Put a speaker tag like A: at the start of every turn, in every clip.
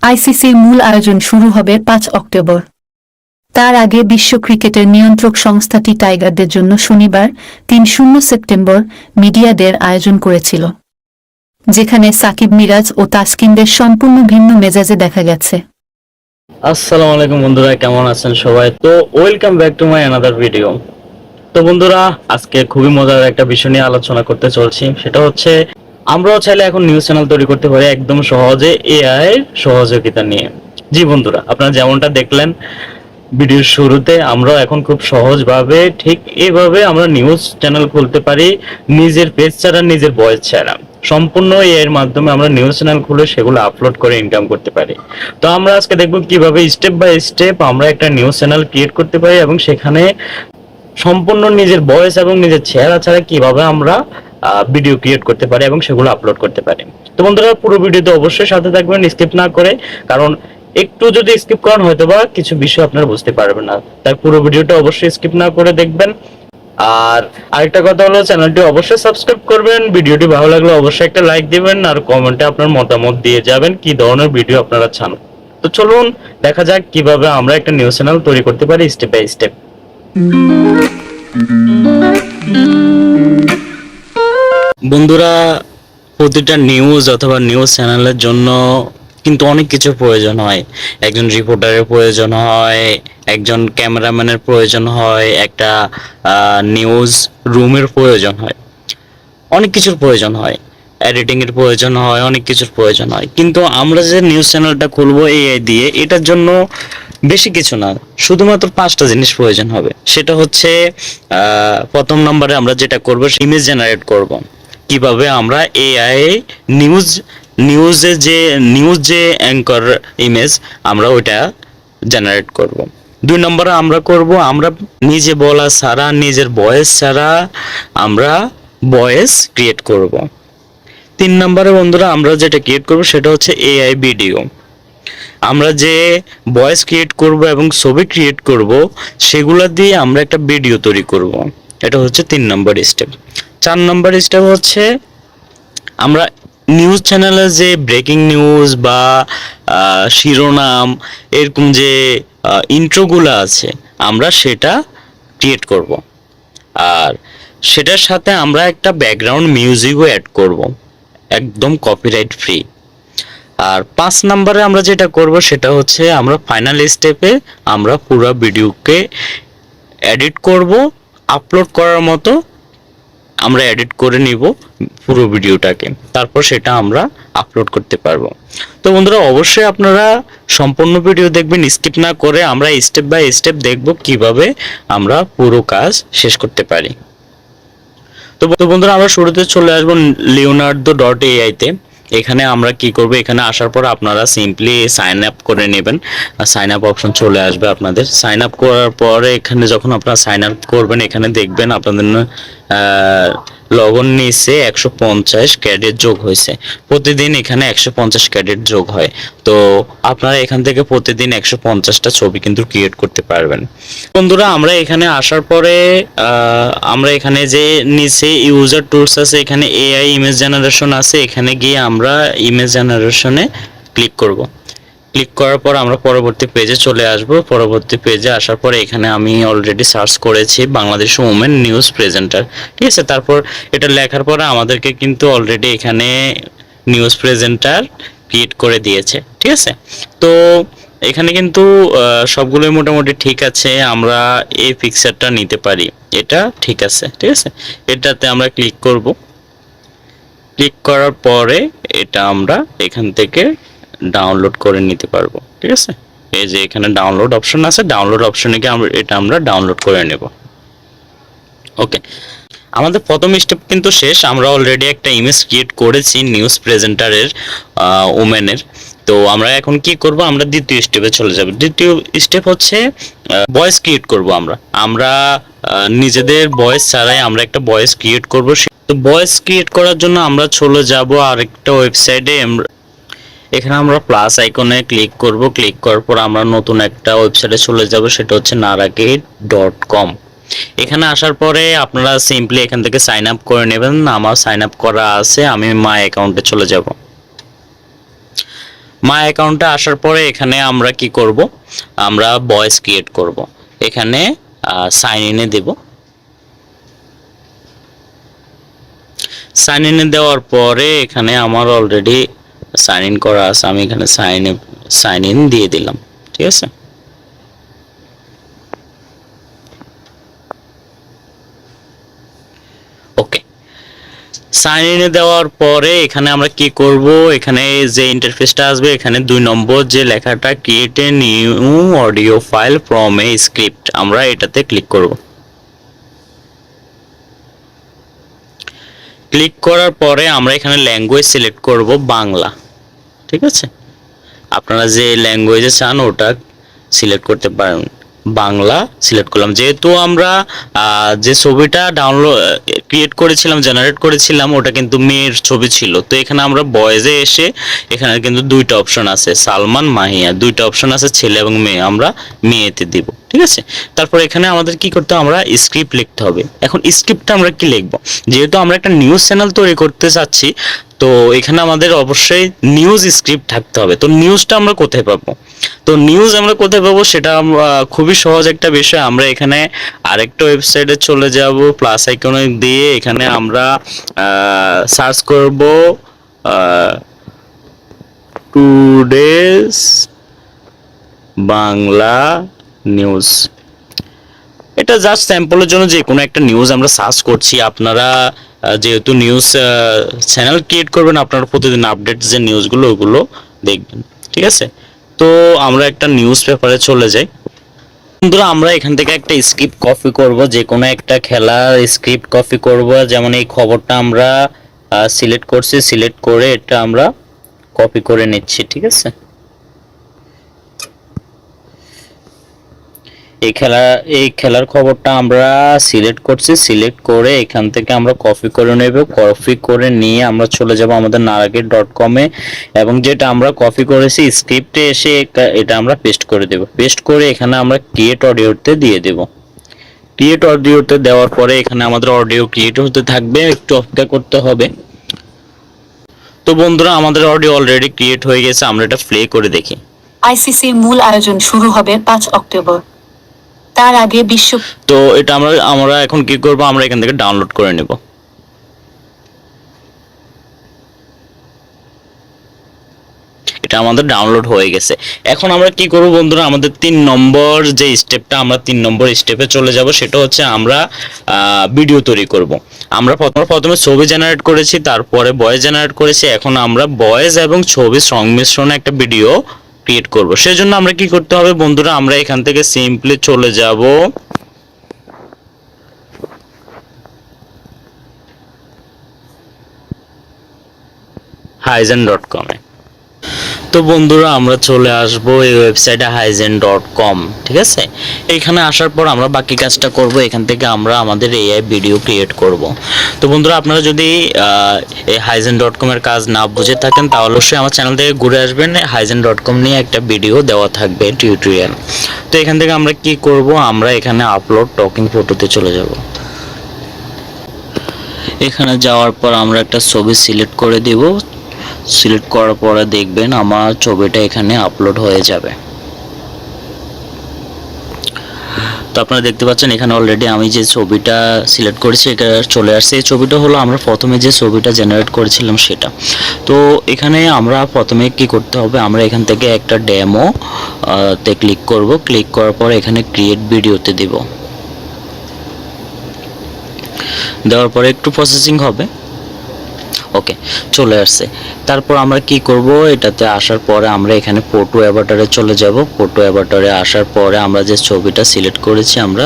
A: আইসিসির মূল আয়োজন শুরু হবে ৫ অক্টোবর। তার আগে বিশ্ব ক্রিকেটের নিয়ন্ত্রক সংস্থাটি টাইগারদের জন্য শনিবার ৩ সেপ্টেম্বর মিডিয়া ডের আয়োজন করেছিল, যেখানে সাকিব, মিরাজ ও তাসকিনদের সম্পূর্ণ ভিন্ন মেজাজে দেখা গেছে।
B: আসসালামু আলাইকুম বন্ধুরা, কেমন আছেন সবাই? তো welcome back to my another video. তো বন্ধুরা, আজকে খুবই মজার একটা বিষয় নিয়ে আলোচনা করতে চলছি। সেটা হচ্ছে আমরাও চাইলে এখন নিউজ চ্যানেল তৈরি করতে পারি একদম সহজে এআই এর সহযোগিতা নিয়ে। জি বন্ধুরা, আপনারা যেমনটা দেখলেন ভিডিওর শুরুতে, আমরা এখন খুব সহজভাবে ঠিক এইভাবে আমরা নিউজ চ্যানেল খুলতে পারি, নিজের পেজ ছাড়া, নিজের ভয়েস ছাড়া। সম্পূর্ণ এর মাধ্যমে আমরা নিউজ চ্যানেল খুলে সেগুলো আপলোড করে ইনকাম করতে পারি। তো আমরা আজকে দেখব কিভাবে স্টেপ বাই স্টেপ আমরা একটা নিউজ চ্যানেল ক্রিয়েট করতে পারি এবং সেখানে সম্পূর্ণ নিজের ভয়েস এবং নিজের চেহারা ছাড়া কিভাবে আমরা ভিডিও ক্রিয়েট করতে পারি এবং সেগুলো আপলোড করতে পারি। তো বন্ধুরা, পুরো ভিডিওতে অবশ্যই সাথে থাকবেন, স্কিপ না করে, কারণ একটু যদি স্কিপ করেন হয়তো বা কিছু বিষয় আপনারা বুঝতে পারবেন না। তাই পুরো ভিডিওটা অবশ্যই স্কিপ না করে দেখবেন। আর আরেকটা কথা হলো, চ্যানেলটি অবশ্যই সাবস্ক্রাইব করবেন। ভিডিওটি ভালো লাগলে অবশ্যই একটা লাইক দিবেন আর কমেন্টে আপনার মতামত দিয়ে যাবেন কি ধরনের ভিডিও আপনারা চান। তো চলুন দেখা যাক কিভাবে আমরা একটা নিউজ চ্যানেল তৈরি করতে পারি স্টেপ বাই স্টেপ। বন্ধুরা, প্রতিটা নিউজ অথবা নিউজ চ্যানেলের জন্য কিন্তু অনেক কিছু প্রয়োজন হয়। একজন রিপোর্টারের প্রয়োজন হয়, একজন ক্যামেরাম্যানের প্রয়োজন হয়, একটা নিউজ রুমের প্রয়োজন হয়, অনেক কিছুর প্রয়োজন হয়, এডিটিং এর প্রয়োজন হয়, অনেক কিছুর প্রয়োজন হয়। কিন্তু আমরা যে নিউজ চ্যানেলটা খুলবো এআই দিয়ে, এটার জন্য বেশি কিছু না, শুধুমাত্র 5টা জিনিস প্রয়োজন হবে। সেটা হচ্ছে প্রথম নম্বরে আমরা যেটা করব, ইমেজ জেনারেট করব। কিভাবে আমরা এআই নিউজ নিউজ যে অ্যাঙ্কর ইমেজ আমরা ওইটা জেনারেট করব। 2 নম্বরে আমরা করব, আমরা নিজে বলা ছাড়া, নিজের ভয়েস ছাড়া আমরা ভয়েস ক্রিয়েট করব। 3 নম্বরে বন্ধুরা আমরা যেটা ক্রিয়েট করব সেটা হচ্ছে এআই ভিডিও। আমরা যে ভয়েস ক্রিয়েট করব এবং ছবি ক্রিয়েট করব সেগুলা দিয়ে আমরা একটা ভিডিও তৈরি করব। এটা হচ্ছে 3 নম্বর স্টেপ। 4 নম্বর স্টেপ হচ্ছে আমরা নিউজ চ্যানেলে যে ব্রেকিং নিউজ বা শিরোনাম এরকম যে ইন্ট্রোগুলো আছে আমরা সেটা ক্রিয়েট করব। আর সেটার সাথে আমরা একটা ব্যাকগ্রাউন্ড মিউজিকও অ্যাড করব, একদম কপিরাইট ফ্রি। আর 5 নম্বরে আমরা যেটা করব সেটা হচ্ছে আমরা ফাইনাল স্টেপে আমরা পুরো ভিডিওকে এডিট করব, আপলোড করার মতো আমরা এডিট করে নিব পুরো ভিডিওটাকে, তারপর সেটা আমরা আপলোড করতে পারবো। তো বন্ধুরা, অবশ্যই আপনারা সম্পূর্ণ ভিডিও দেখবেন, স্কিপ না করে। আমরা স্টেপ বাই স্টেপ দেখব কিভাবে আমরা পুরো কাজ শেষ করতে পারি। তো বন্ধুরা, আমরা শুরুতে চলে আসবো leonardo.ai তে। এখানে আমরা কি করব, এখানে আসার পর আপনারা সিম্পলি সাইন আপ করে নেবেন। সাইন আপ অপশন চলে আসবে আপনাদের। সাইন আপ করার পরে এখানে যখন আপনারা সাইন আপ করবেন, এখানে দেখবেন আপনাদের লগ ইন নিচে 150 ক্রেডিট যোগ হয়েছে। প্রতিদিন এখানে 150 ক্রেডিট যোগ হয়। তো আপনারা এখান থেকে প্রতিদিন 150টা ছবি কিন্তু ক্রিয়েট করতে পারবেন। বন্ধুরা, আমরা এখানে আসার পরে আমরা এখানে যে নিচে ইউজার টুলস আছে, এখানে এআই ইমেজ জেনারেশন আছে, এখানে গিয়ে আমরা ইমেজ জেনারেশনে ক্লিক করব। ক্লিক করার পর আমরা পরবর্তী পেজে চলে আসব। পরবর্তী পেজে আসার পরে এখানে আমি অলরেডি সার্চ করেছি বাংলাদেশ ওমেন নিউজ প্রেজেন্টার, ঠিক আছে। তারপর এটা লেখার পরে আমাদেরকে কিন্তু অলরেডি এখানে নিউজ প্রেজেন্টার ক্রিয়েট করে দিয়েছে, ঠিক আছে। তো এখানে কিন্তু সবগুলোই মোটামুটি ঠিক আছে। আমরা এই পিকচারটা নিতে পারি, এটা ঠিক আছে, ঠিক আছে। এটাতে আমরা ক্লিক করব। ক্লিক করার পরে এটা আমরা এখান থেকে ডাউনলোড করে নিতে পারবো, ঠিক আছে। এই যে এখানে ডাউনলোড অপশন আছে, ডাউনলোড অপশনে গিয়ে আমরা ডাউনলোড করে নেব। ওকে, আমাদের প্রথম স্টেপ কিন্তু শেষ। আমরা অলরেডি একটা ইমেজ ক্রিয়েট করেছি নিউজ প্রেজেন্টারের ওমেনের। তো আমরা এখন কি করব, আমরা দ্বিতীয় স্টেপে চলে যাব। দ্বিতীয় স্টেপ হচ্ছে ভয়েস ক্রিয়েট করব। আমরা নিজেদের ভয়েস ছাড়াই আমরা একটা ভয়েস ক্রিয়েট করব। তো ভয়েস ক্রিয়েট করার জন্য আমরা চলে যাব আরেকটা ওয়েবসাইটে। এখানে আমরা প্লাস আইকনে ক্লিক করব। ক্লিক করার পর আমরা নতুন একটা ওয়েবসাইটে চলে যাব, সেটা হচ্ছে narakit.com। এখানে আসার পরে আপনারা সিম্পলি এখান থেকে সাইন আপ করে নেবেন। আমার সাইন আপ করা আছে, আমি মাই অ্যাকাউন্টে চলে যাব। মাই অ্যাকাউন্টে আসার পরে এখানে আমরা কি করব, আমরা ভয়েস ক্রিয়েট করব। এখানে সাইন ইনে দেব। সাইন ইনে দেওয়ার পরে এখানে আমার অলরেডি সাইন ইন করা আছে, আমি এখানে সাইন ইন দিয়ে দিলাম। ঠিক আছে, ওকে। সাইন ইনে দেওয়ার পরে এখানে আমরা কি করব, এখানে যে ইন্টারফেসটা আসবে এখানে 2 নম্বর যে লেখাটা create a new audio file from a script, আমরা এটাতে ক্লিক করব। ক্লিক করার পরে আমরা এখানে ল্যাঙ্গুয়েজ সিলেক্ট করব বাংলা। ঠিক আছে, আপনারা যে ল্যাঙ্গুয়েজে চান ওটা সিলেক্ট করতে পারেন। বাংলা সিলেক্ট করলাম, যেহেতু আমরা যে ছবিটা ডাউনলোড ক্রিয়েট করেছিলাম, জেনারেট করেছিলাম, ওটা কিন্তু মেয়ের ছবি ছিল। তো এখানে আমরা বয়েজে এসে এখানে কিন্তু 2টা অপশন আছে, সালমান মাহিয়া, 2টা অপশন আছে, ছেলে এবং মেয়ে, আমরা মেয়েতে দিব। ঠিক আছে, তারপর এখানে আমাদের কি করতে হবে, আমরা স্ক্রিপ্ট লিখতে হবে। এখন স্ক্রিপ্টটা আমরা কি লিখবো, যেহেতু আমরা একটা নিউজ চ্যানেল তৈরি করতে চাচ্ছি, তো এখানে আমাদের অবশ্যই নিউজ স্ক্রিপ্ট থাকতে হবে। তো নিউজটা আমরা কোথায় পাবো, তো নিউজ আমরা কোথায় পাবো সেটা আমরা খুবই সহজ একটা বিষয়। আমরা এখানে আরেকটা ওয়েবসাইটে চলে যাব, প্লাস আইকনে দিয়ে এখানে আমরা সার্চ করব টুডেস বাংলা নিউজ। এটা জাস্ট স্যাম্পলের জন্য যে কোনো একটা নিউজ আমরা সার্চ করছি। আপনারা যেহেতু নিউজ চ্যানেল ক্রিয়েট করবেন, আপনারা প্রতিদিন আপডেট যে নিউজগুলো ওগুলো দেখবেন। ঠিক আছে, তো আমরা একটা নিউজ পেপারে চলে যাই। বন্ধুরা, আমরা এখান থেকে একটা স্ক্রিপ্ট কপি করব, যে কোনো একটা খেলার স্ক্রিপ্ট কপি করব। যেমন এই খবরটা আমরা সিলেক্ট করছি, সিলেক্ট করে এটা আমরা কপি করে নিচ্ছি। ঠিক আছে, এই খেলার খবরটা আমরা সিলেক্ট করছি, সিলেক্ট করে এখান থেকে আমরা কপি করে নেব। কপি করে নিয়ে আমরা চলে যাব আমাদের নারাগের.com-এ, এবং যেটা আমরা কপি করেছি স্ক্রিপ্টে এসে এটা আমরা পেস্ট করে দেব। পেস্ট করে এখানে আমরা ক্রিয়েট অডিওতে দিয়ে দেব। ক্রিয়েট অডিওতে দেওয়ার পরে এখানে আমাদের অডিও ক্রিয়েট হতে থাকবে, একটু অপেক্ষা করতে হবে। তো বন্ধুরা, আমাদের অডিও অলরেডি ক্রিয়েট হয়ে গেছে, আমরা এটা প্লে করে দেখি।
A: আইসিসির মূল আয়োজন শুরু হবে 5 অক্টোবর। তার আগে
B: তো এটা আমরা এখন কি করব, আমরা এখান থেকে ডাউনলোড করে নেব। এটা আমাদের ডাউনলোড হয়ে গেছে। এখন আমরা কি করব বন্ধুরা, আমাদের 3 নম্বর যে স্টেপটা, আমরা 3 নম্বর স্টেপে চলে যাব। সেটা হচ্ছে আমরা ভিডিও তৈরি করব। আমরা প্রথমে ছবি জেনারেট করেছি, তারপরে ভয়েস জেনারেট করেছি। এখন আমরা ভয়েস এবং ছবির সংমিশ্রণে একটা ভিডিও ক্রিয়েট করব। সেজন্য আমরা কি করতে হবে বন্ধুরা, আমরা এখান থেকে সিম্পলি চলে যাব hizen.com-এ। তো বন্ধুরা, আমরা চলে আসব এই ওয়েবসাইটে hizen.com। ঠিক আছে, এখানে আসার পর আমরা বাকি কাজটা করব। এখান থেকে আমরা আমাদের এআই ভিডিও ক্রিয়েট করব। তো বন্ধুরা, আপনারা যদি এই hizen.com এর কাজ না বুঝে থাকেন তাহলে অবশ্যই আমার চ্যানেল থেকে ঘুরে আসবেন। hizen.com নিয়ে একটা ভিডিও দেওয়া থাকবে, টিউটোরিয়াল। তো এখান থেকে আমরা কি করব, আমরা এখানে আপলোড টকিং ফটোতে চলে যাব। এখানে যাওয়ার পর আমরা একটা ছবি সিলেক্ট করে দেব। সিলেক্ট করার পরে দেখবেন আমার ছবিটা এখানে আপলোড হয়ে যাবে। তো আপনারা দেখতে পাচ্ছেন এখানে অলরেডি আমি যে ছবিটা সিলেক্ট করেছি এটা চলে আসছে। এই ছবিটা হলো আমরা প্রথমে যে ছবিটা জেনারেট করেছিলাম সেটা। তো এখানে আমরা প্রথমে কি করতে হবে, আমরা এখান থেকে একটা ডেমো তে ক্লিক করব। ক্লিক করার পর এখানে ক্রিয়েট ভিডিওতে দেব। দেওয়ার পরে একটু প্রসেসিং হবে। ওকে, চলে আসছে। তারপর আমরা কি করব, এটাতে আসার পরে আমরা এখানে ফটো অ্যাভাটারে চলে যাব। ফটো অ্যাভাটারে আসার পরে আমরা যে ছবিটা সিলেক্ট করেছি, আমরা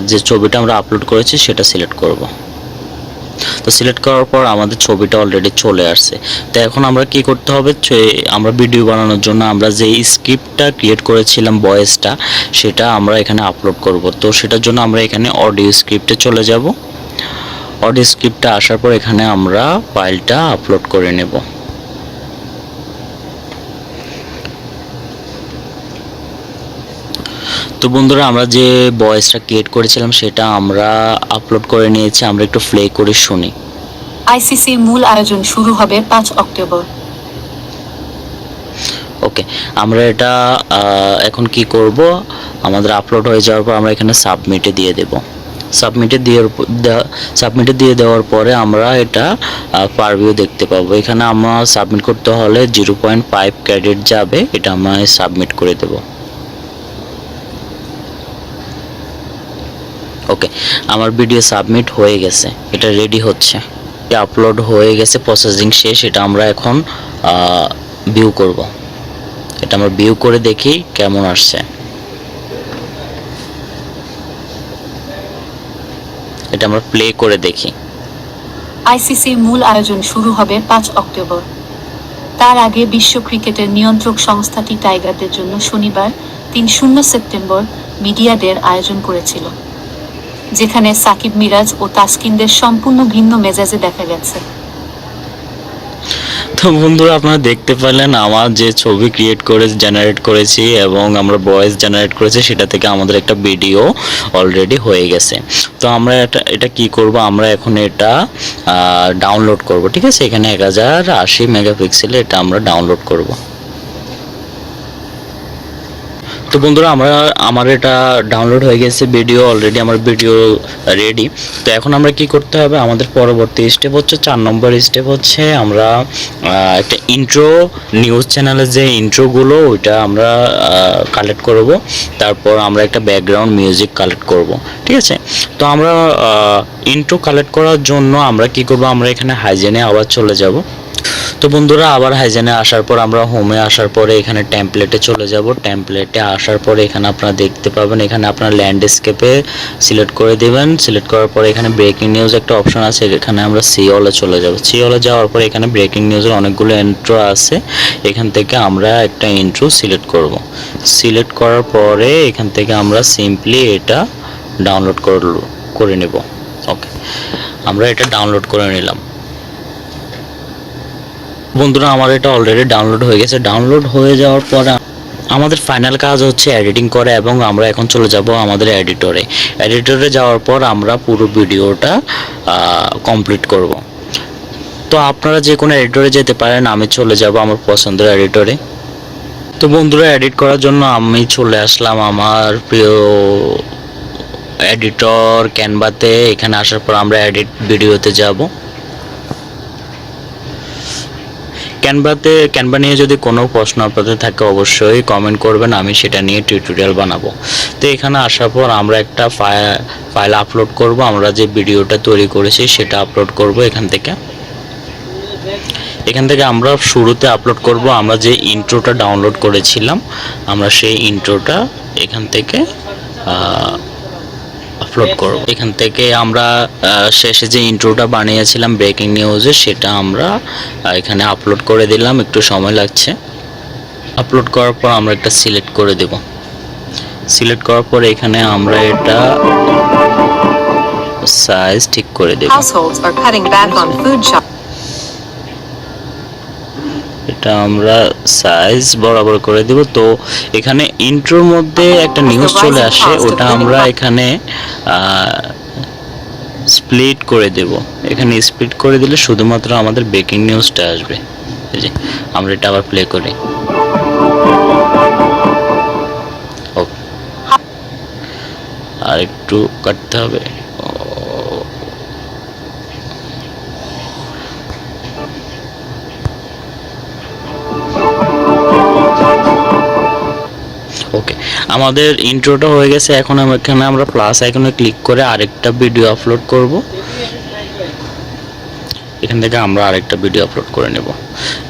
B: যে ছবিটা আমরা আপলোড করেছি সেটা সিলেক্ট করব। তো সিলেক্ট করার পর আমাদের ছবিটা অলরেডি চলে আসছে। তো এখন আমরা কি করতে হবে, আমরা ভিডিও বানানোর জন্য আমরা যে স্ক্রিপ্টটা ক্রিয়েট করেছিলাম ভয়েসটা, সেটা আমরা এখানে আপলোড করব। তো সেটার জন্য আমরা এখানে অডিও স্ক্রিপ্টে চলে যাব। অডিও স্ক্রিপ্টটা আসার পর এখানে আমরা ফাইলটা আপলোড করে নেব। তো বন্ধুরা, আমরা যে ভয়েসটা ক্রিয়েট করেছিলাম সেটা আমরা আপলোড করে নিয়েছি। আমরা একটু প্লে করে শুনি।
A: আইসিসির মূল আয়োজন শুরু হবে 5 অক্টোবর।
B: ওকে, আমরা এটা এখন কি করব, আমাদের আপলোড হয়ে যাওয়ার পর আমরা এখানে সাবমিটে দিয়ে দেব। সাবমিটে দিয়ে দেওয়ার পরে আমরা এটা পারভিউ দেখতে পাবো। এখানে আমার সাবমিট করতে হলে 0.5 ক্রেডিট যাবে, এটা আমরা সাবমিট করে দেব। ওকে, আমার ভিডিও সাবমিট হয়ে গেছে, এটা রেডি হচ্ছে, আপলোড হয়ে গেছে, প্রসেসিং শেষ। এটা আমরা এখন ভিউ করব। এটা আমরা ভিউ করে দেখি কেমন আসছে। এটা আমরা প্লে করে দেখি।
A: আইসিসির মূল আয়োজন শুরু হবে 5 অক্টোবর। তার আগে বিশ্ব ক্রিকেটের নিয়ন্ত্রক সংস্থাটি টাইগারদের জন্য শনিবার 3 সেপ্টেম্বর মিডিয়া ডের আয়োজন করেছিল, যেখানে সাকিব, মিরাজ ও তাসকিনদের সম্পূর্ণ ভিন্ন মেজাজে দেখা গেছে।
B: তো বন্ধুরা, আপনারা দেখতে পেলেন আমার যে ছবি জেনারেট করেছি এবং আমরা ভয়েস জেনারেট করেছি, সেটা থেকে আমাদের একটা ভিডিও অলরেডি হয়ে গেছে। তো আমরা এটা কি করব, আমরা এখন এটা ডাউনলোড করব। ঠিক আছে, এখানে 1080 মেগাপিক্সেলে এটা আমরা ডাউনলোড করব। তো বন্ধুরা, আমার এটা ডাউনলোড হয়ে গেছে ভিডিও, অলরেডি আমার ভিডিও রেডি। তো এখন আমরা কি করতে হবে, আমাদের পরবর্তী স্টেপ হচ্ছে 4 নম্বর স্টেপ হচ্ছে আমরা একটা ইন্ট্রো, নিউজ চ্যানেলের যে ইন্ট্রোগুলো ওইটা আমরা কালেক্ট করব। তারপর আমরা একটা ব্যাকগ্রাউন্ড মিউজিক কালেক্ট করব। ঠিক আছে, তো আমরা ইন্ট্রো কালেক্ট করার জন্য আমরা কি করব, আমরা এখানে হাইজেনে আবার চলে যাব। তো বন্ধুরা, আবার হাইজেনে আসার পর আমরা হোমে আসার পরে এখানে টেমপ্লেটে চলে যাব। টেমপ্লেটে আসার পরে এখানে আপনারা দেখতে পাবেন, এখানে আপনার ল্যান্ডস্কেপে সিলেক্ট করে দেবেন। সিলেক্ট করার পরে এখানে ব্রেকিং নিউজ একটা অপশন আছে, এখানে আমরা সি অলে চলে যাব। সি অলে যাওয়ার পরে এখানে ব্রেকিং নিউজের অনেকগুলো ইন্ট্রো আছে, এখান থেকে আমরা একটা ইন্ট্রো সিলেক্ট করব। সিলেক্ট করার পরে এখান থেকে আমরা সিম্পলি এটা ডাউনলোড করে নেব। ওকে, আমরা এটা ডাউনলোড করে নিলাম। বন্ধুরা, আমার এটা অলরেডি ডাউনলোড হয়ে গেছে। ডাউনলোড হয়ে যাওয়ার পরে আমাদের ফাইনাল কাজ হচ্ছে এডিটিং করা, এবং আমরা এখন চলে যাব আমাদের এডিটরে যাওয়ার পর আমরা পুরো ভিডিওটা কমপ্লিট করব। তো আপনারা যে কোনো এডিটরে যেতে পারেন, আমি চলে যাব আমার পছন্দের এডিটরে। তো বন্ধুরা, এডিট করার জন্য আমি চলে আসলাম আমার প্রিয় এডিটর ক্যানভাতে। এখানে আসার পর আমরা এডিট ভিডিওতে যাব। ক্যানভা নিয়ে যদি কোনো প্রশ্ন আপনাদের থাকে অবশ্যই কমেন্ট করবেন, আমি সেটা নিয়ে টিউটোরিয়াল বানাবো। তো এখানে আসার পর আমরা একটা ফাইল আপলোড করব, আমরা যে ভিডিওটা তৈরি করেছি সেটা আপলোড করব। এখান থেকে আমরা শুরুতে আপলোড করব আমরা যে ইন্ট্রোটা ডাউনলোড করেছিলাম, আমরা সেই ইন্ট্রোটা এখান থেকে আপলোড করব। এখান থেকে আমরা শেষে যে ইন্ট্রোটা বানিয়েছিলাম ব্রেকিং নিউজে, সেটা আমরা এখানে আপলোড করে দিলাম। একটু সময় লাগছে। আপলোড করার পর আমরা একটা সিলেক্ট করে দেব। সিলেক্ট করার পর এখানে আমরা এটা সাইজ ঠিক করে দেব। এটা আমরা সাইজ বরাবর করে দেব। তো এখানে ইন্ট্রোর মধ্যে একটা নিউজ চলে আসে, ওটা আমরা এখানে স্প্লিট করে দেব। এখানে স্প্লিট করে দিলে শুধুমাত্র আমাদের ব্রেকিং নিউজটা আসবে। এই যে আমরা এটা আবার প্লে করি। আর একটু কাটতে হবে। ওকে, আমাদের ইন্ট্রোটা হয়ে গেছে। এখন এখানে আমরা প্লাস আইকনে ক্লিক করে আরেকটা ভিডিও আপলোড করব। এখান থেকে আমরা আরেকটা ভিডিও আপলোড করে নেব,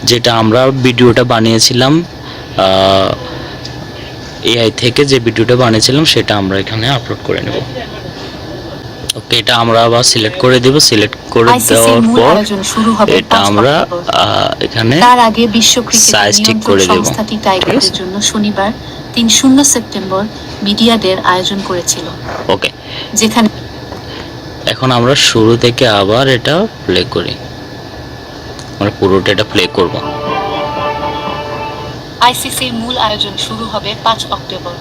B: যেটা আমরা ভিডিওটা বানিয়েছিলাম এআই থেকে, যে ভিডিওটা বানিয়েছিলাম সেটা আমরা এখানে আপলোড করে নেব। ওকে, এটা আমরা আবার সিলেক্ট করে দেব। সিলেক্ট করে দেওয়ার পর এটা আমরা এখানে
A: তার আগে বিশ্ব
B: সাইজ
A: ক্রিকেট
B: ঠিক
A: নিয়ন্ত্রক
B: করে দেব।
A: সংস্থাটি টাইগারদের জন্য শনিবার 3 সেপ্টেম্বর মিডিয়া ডের আয়োজন করেছিল।
B: ওকে,
A: যেখানে
B: এখন আমরা শুরু থেকে আবার এটা প্লে করি। আমরা পুরোটা এটা প্লে করব।
A: আইসিসির মূল আয়োজন শুরু হবে 5 অক্টোবর।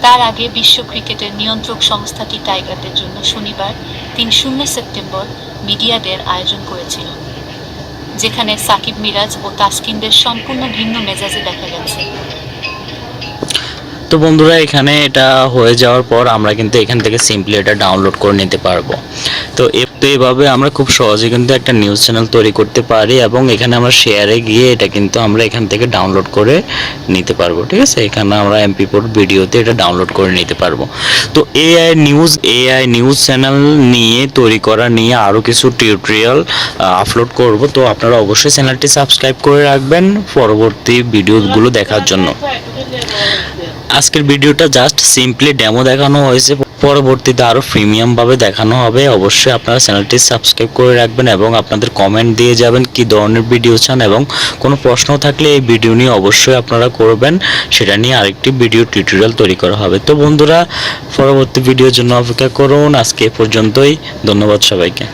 A: তার আগে বিশ্ব ক্রিকেটের নিয়ন্ত্রক সংস্থাটি টাইগারদের জন্য শনিবার 3 সেপ্টেম্বর মিডিয়া ডের আয়োজন করেছিল, যেখানে সাকিব, মিরাজ ও তাসকিনদের সম্পূর্ণ ভিন্ন মেজাজে দেখা গেছে।
B: তো বন্ধুরা, এখানে এটা হয়ে যাওয়ার পর আমরা কিন্তু এখান থেকে সিম্পলি এটা ডাউনলোড করে নিতে পারবো। তো এভাবে আমরা খুব সহজে কিন্তু একটা নিউজ চ্যানেল তৈরি করতে পারি, এবং এখানে আমরা শেয়ারে গিয়ে এটা কিন্তু আমরা এখান থেকে ডাউনলোড করে নিতে পারবো। ঠিক আছে, এখানে আমরা MP4 ভিডিওতে এটা ডাউনলোড করে নিতে পারবো। তো এআই নিউজ চ্যানেল নিয়ে তৈরি করা নিয়ে আরও কিছু টিউটোরিয়াল আপলোড করব। তো আপনারা অবশ্যই চ্যানেলটি সাবস্ক্রাইব করে রাখবেন পরবর্তী ভিডিওগুলো দেখার জন্য। আজকের ভিডিওটা জাস্ট সিম্পলি ডেমো দেখানো হয়েছে, পরবর্তীতে আরও প্রিমিয়ামভাবে দেখানো হবে। অবশ্যই আপনারা চ্যানেলটি সাবস্ক্রাইব করে রাখবেন এবং আপনাদের কমেন্ট দিয়ে যাবেন কী ধরনের ভিডিও চান, এবং কোনো প্রশ্ন থাকলে এই ভিডিও নিয়ে অবশ্যই আপনারা করবেন, সেটা নিয়ে আরেকটি ভিডিও টিউটোরিয়াল তৈরি করা হবে। তো বন্ধুরা, পরবর্তী ভিডিওর জন্য অপেক্ষা করুন। আজকে এ পর্যন্তই, ধন্যবাদ সবাইকে।